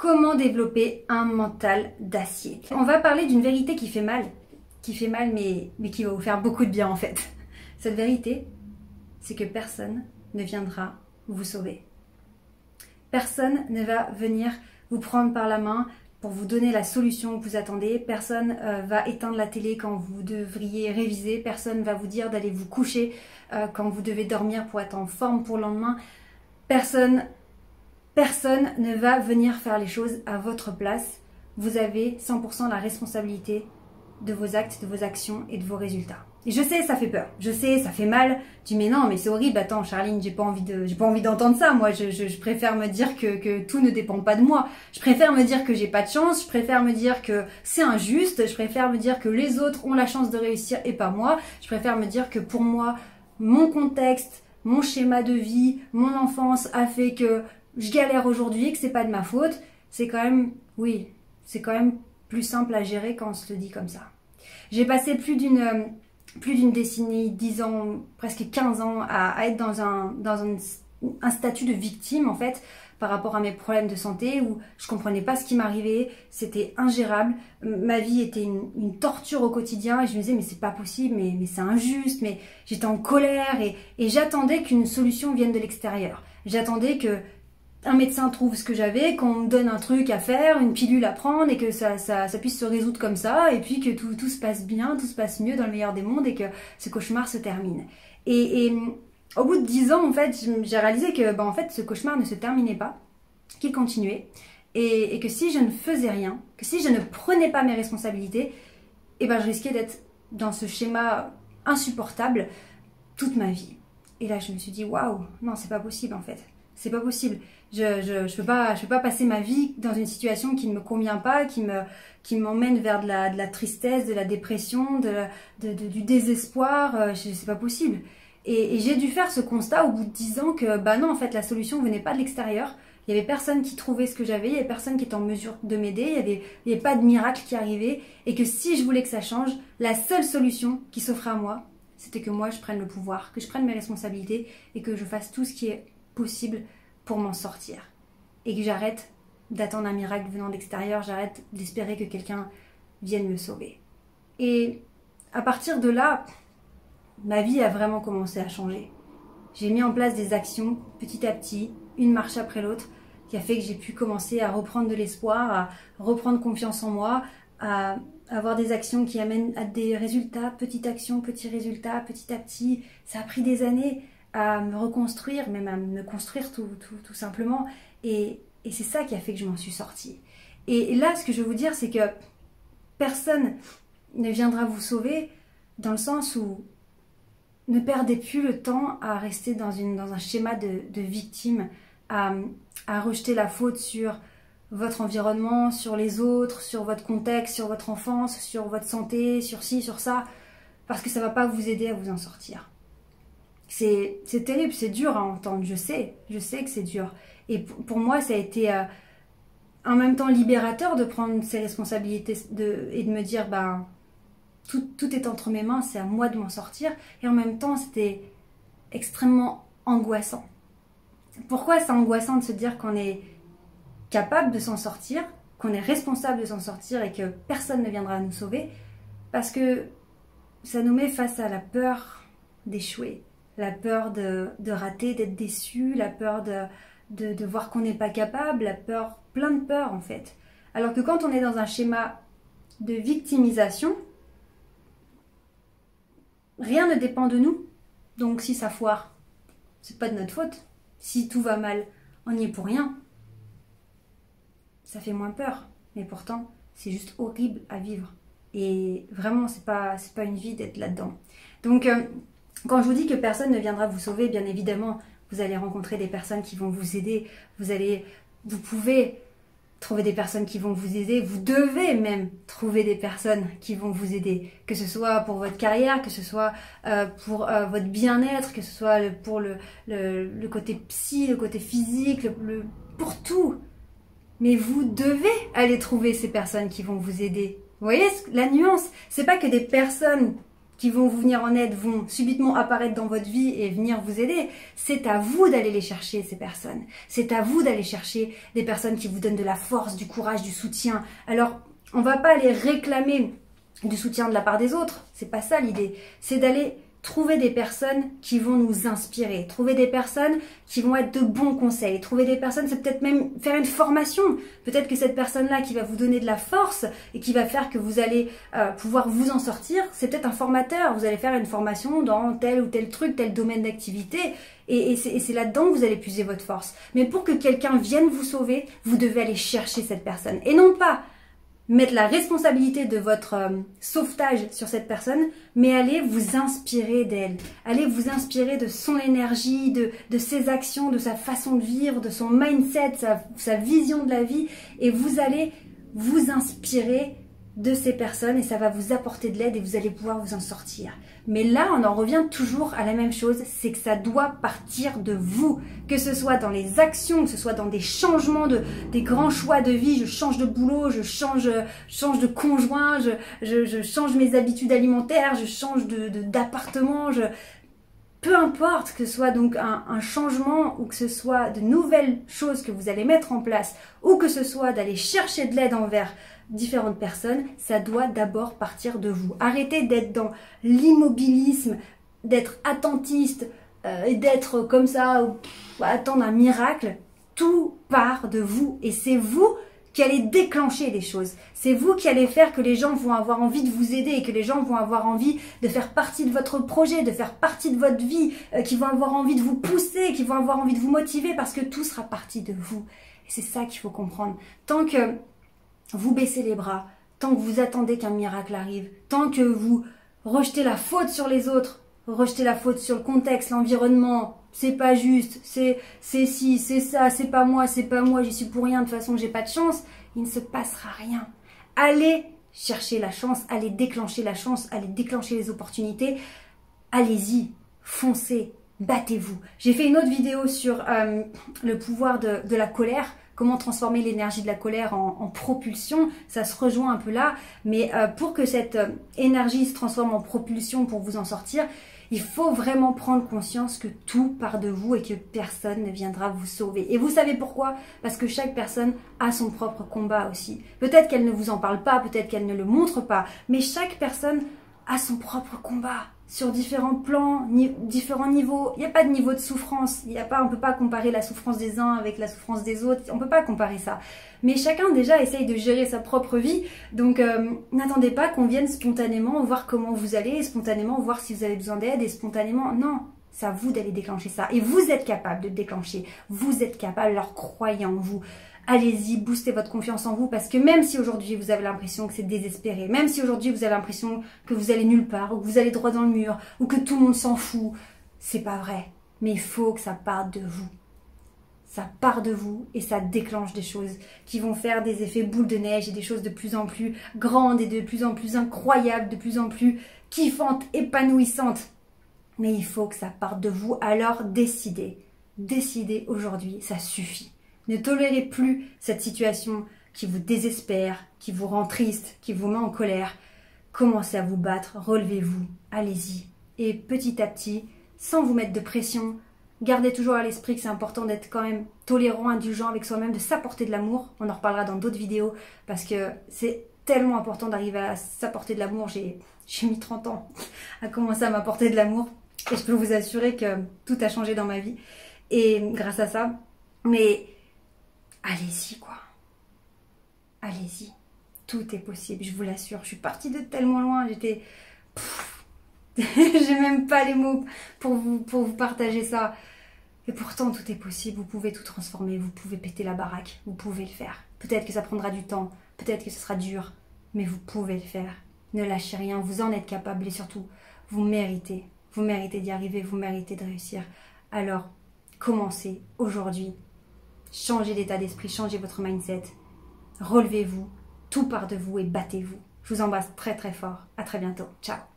comment développer un mental d'acier. On va parler d'une vérité qui fait mal mais qui va vous faire beaucoup de bien en fait. Cette vérité, c'est que personne ne viendra vous sauver. Personne ne va venir vous prendre par la main pour vous donner la solution que vous attendez. Personne va éteindre la télé quand vous devriez réviser. Personne va vous dire d'aller vous coucher quand vous devez dormir pour être en forme pour le lendemain. Personne ne va venir faire les choses à votre place. Vous avez 100% la responsabilité de vos actes, de vos actions et de vos résultats. Et je sais, ça fait peur. Je sais, ça fait mal. Tu dis, mais non, mais c'est horrible. Attends, Charline, j'ai pas envie d'entendre ça. Moi, je préfère me dire que tout ne dépend pas de moi. Je préfère me dire que j'ai pas de chance. Je préfère me dire que c'est injuste. Je préfère me dire que les autres ont la chance de réussir et pas moi. Je préfère me dire que pour moi, mon contexte, mon schéma de vie, mon enfance a fait que je galère aujourd'hui, que c'est pas de ma faute. C'est quand même, oui, c'est quand même plus simple à gérer quand on se le dit comme ça. J'ai passé plus d'une décennie, 10 ans, presque 15 ans à être dans un statut de victime en fait par rapport à mes problèmes de santé où je comprenais pas ce qui m'arrivait, c'était ingérable, ma vie était une torture au quotidien et je me disais mais c'est pas possible, mais c'est injuste, mais j'étais en colère et j'attendais qu'une solution vienne de l'extérieur. J'attendais que un médecin trouve ce que j'avais, qu'on me donne un truc à faire, une pilule à prendre et que ça puisse se résoudre comme ça et puis que tout se passe bien, tout se passe mieux dans le meilleur des mondes et que ce cauchemar se termine. Et au bout de 10 ans, en fait, j'ai réalisé que en fait, ce cauchemar ne se terminait pas, qu'il continuait et que si je ne faisais rien, que si je ne prenais pas mes responsabilités, je risquais d'être dans ce schéma insupportable toute ma vie. Et là, je me suis dit, waouh, non, c'est pas possible en fait. C'est pas possible. Je peux pas passer ma vie dans une situation qui ne me convient pas, qui m'emmène vers de la tristesse, de la dépression, du désespoir. C'est pas possible. Et j'ai dû faire ce constat au bout de 10 ans que non, en fait, la solution venait pas de l'extérieur. Il y avait personne qui trouvait ce que j'avais, il y avait personne qui était en mesure de m'aider, il y avait pas de miracle qui arrivait. Et que si je voulais que ça change, la seule solution qui s'offrait à moi, c'était que moi je prenne le pouvoir, que je prenne mes responsabilités et que je fasse tout ce qui est possible pour m'en sortir. Et que j'arrête d'attendre un miracle venant d'extérieur, j'arrête d'espérer que quelqu'un vienne me sauver. Et à partir de là, ma vie a vraiment commencé à changer. J'ai mis en place des actions petit à petit, une marche après l'autre, qui a fait que j'ai pu commencer à reprendre de l'espoir, à reprendre confiance en moi, à avoir des actions qui amènent à des résultats, petite action, petit résultat, petit à petit. Ça a pris des années à me reconstruire, même à me construire tout simplement. Et c'est ça qui a fait que je m'en suis sortie. Et là, ce que je veux vous dire, c'est que personne ne viendra vous sauver dans le sens où ne perdez plus le temps à rester dans un schéma de victime, à rejeter la faute sur votre environnement, sur les autres, sur votre contexte, sur votre enfance, sur votre santé, sur ci, sur ça, parce que ça ne va pas vous aider à vous en sortir. C'est terrible, c'est dur à entendre, je sais que c'est dur. Et pour moi, ça a été en même temps libérateur de prendre ses responsabilités et de me dire, tout est entre mes mains, c'est à moi de m'en sortir. Et en même temps, c'était extrêmement angoissant. Pourquoi c'est angoissant de se dire qu'on est capable de s'en sortir, qu'on est responsable de s'en sortir et que personne ne viendra nous sauver? Parce que ça nous met face à la peur d'échouer. La peur de rater, d'être déçu, la peur de voir qu'on n'est pas capable, la peur, plein de peurs en fait. Alors que quand on est dans un schéma de victimisation, rien ne dépend de nous. Donc si ça foire, c'est pas de notre faute. Si tout va mal, on n'y est pour rien. Ça fait moins peur, mais pourtant c'est juste horrible à vivre. Et vraiment, c'est pas une vie d'être là-dedans. Donc quand je vous dis que personne ne viendra vous sauver, bien évidemment, vous allez rencontrer des personnes qui vont vous aider. Vous pouvez trouver des personnes qui vont vous aider. Vous devez même trouver des personnes qui vont vous aider. Que ce soit pour votre carrière, que ce soit pour votre bien-être, que ce soit pour le côté psy, le côté physique, pour tout. Mais vous devez aller trouver ces personnes qui vont vous aider. Vous voyez la nuance? C'est pas que des personnes qui vont vous venir en aide vont subitement apparaître dans votre vie et venir vous aider. C'est à vous d'aller les chercher, ces personnes. C'est à vous d'aller chercher des personnes qui vous donnent de la force, du courage, du soutien. Alors, on va pas aller réclamer du soutien de la part des autres. C'est pas ça l'idée. C'est d'aller trouver des personnes qui vont nous inspirer, trouver des personnes qui vont être de bons conseils, trouver des personnes, c'est peut-être même faire une formation. Peut-être que cette personne-là qui va vous donner de la force et qui va faire que vous allez pouvoir vous en sortir, c'est peut-être un formateur. Vous allez faire une formation dans tel ou tel truc, tel domaine d'activité et c'est là-dedans que vous allez puiser votre force. Mais pour que quelqu'un vienne vous sauver, vous devez aller chercher cette personne et non pas mettre la responsabilité de votre sauvetage sur cette personne, mais allez vous inspirer d'elle. Allez vous inspirer de son énergie, de ses actions, de sa façon de vivre, de son mindset, sa vision de la vie. Et vous allez vous inspirer de ces personnes et ça va vous apporter de l'aide et vous allez pouvoir vous en sortir. Mais là, on en revient toujours à la même chose, c'est que ça doit partir de vous. Que ce soit dans les actions, que ce soit dans des changements, des grands choix de vie, je change de boulot, je change de conjoint, je change mes habitudes alimentaires, je change d'appartement, peu importe que ce soit donc un changement ou que ce soit de nouvelles choses que vous allez mettre en place ou que ce soit d'aller chercher de l'aide envers différentes personnes, ça doit d'abord partir de vous. Arrêtez d'être dans l'immobilisme, d'être attentiste et d'être comme ça, attendre un miracle. Tout part de vous et c'est vous qui allez déclencher les choses. C'est vous qui allez faire que les gens vont avoir envie de vous aider et que les gens vont avoir envie de faire partie de votre projet, de faire partie de votre vie, qui vont avoir envie de vous pousser, qui vont avoir envie de vous motiver parce que tout sera parti de vous. Et c'est ça qu'il faut comprendre. Tant que vous baissez les bras, tant que vous attendez qu'un miracle arrive, tant que vous rejetez la faute sur les autres, rejetez la faute sur le contexte, l'environnement, c'est pas juste, c'est ci, c'est ça, c'est pas moi, j'y suis pour rien, de toute façon j'ai pas de chance, il ne se passera rien. Allez chercher la chance, allez déclencher la chance, allez déclencher les opportunités, allez-y, foncez, battez-vous. J'ai fait une autre vidéo sur le pouvoir de la colère, comment transformer l'énergie de la colère en propulsion, ça se rejoint un peu là, mais pour que cette énergie se transforme en propulsion pour vous en sortir, il faut vraiment prendre conscience que tout part de vous et que personne ne viendra vous sauver. Et vous savez pourquoi? Parce que chaque personne a son propre combat aussi. Peut-être qu'elle ne vous en parle pas, peut-être qu'elle ne le montre pas, mais chaque personne a son propre combat sur différents plans, différents niveaux. Il n'y a pas de niveau de souffrance. On ne peut pas comparer la souffrance des uns avec la souffrance des autres. On ne peut pas comparer ça. Mais chacun déjà essaye de gérer sa propre vie. Donc n'attendez pas qu'on vienne spontanément voir comment vous allez, spontanément voir si vous avez besoin d'aide et spontanément, non. C'est à vous d'aller déclencher ça. Et vous êtes capable de le déclencher. Vous êtes capable, alors croyez en vous. Allez-y, boostez votre confiance en vous parce que même si aujourd'hui vous avez l'impression que c'est désespéré, même si aujourd'hui vous avez l'impression que vous allez nulle part ou que vous allez droit dans le mur ou que tout le monde s'en fout, c'est pas vrai. Mais il faut que ça parte de vous. Ça part de vous et ça déclenche des choses qui vont faire des effets boule de neige et des choses de plus en plus grandes et de plus en plus incroyables, de plus en plus kiffantes, épanouissantes. Mais il faut que ça parte de vous, alors décidez. Décidez aujourd'hui, ça suffit. Ne tolérez plus cette situation qui vous désespère, qui vous rend triste, qui vous met en colère. Commencez à vous battre, relevez-vous, allez-y. Et petit à petit, sans vous mettre de pression, gardez toujours à l'esprit que c'est important d'être quand même tolérant, indulgent avec soi-même, de s'apporter de l'amour. On en reparlera dans d'autres vidéos parce que c'est tellement important d'arriver à s'apporter de l'amour. J'ai mis 30 ans à commencer à m'apporter de l'amour et je peux vous assurer que tout a changé dans ma vie et grâce à ça. Mais allez-y quoi, allez-y, tout est possible, je vous l'assure. Je suis partie de tellement loin, j'étais... J'ai même pas les mots pour vous partager ça. Et pourtant tout est possible, vous pouvez tout transformer, vous pouvez péter la baraque, vous pouvez le faire. Peut-être que ça prendra du temps, peut-être que ce sera dur, mais vous pouvez le faire. Ne lâchez rien, vous en êtes capable et surtout, vous méritez d'y arriver, vous méritez de réussir. Alors, commencez aujourd'hui. Changez d'état d'esprit, changez votre mindset, relevez-vous, tout part de vous et battez-vous. Je vous embrasse très très fort. À très bientôt. Ciao.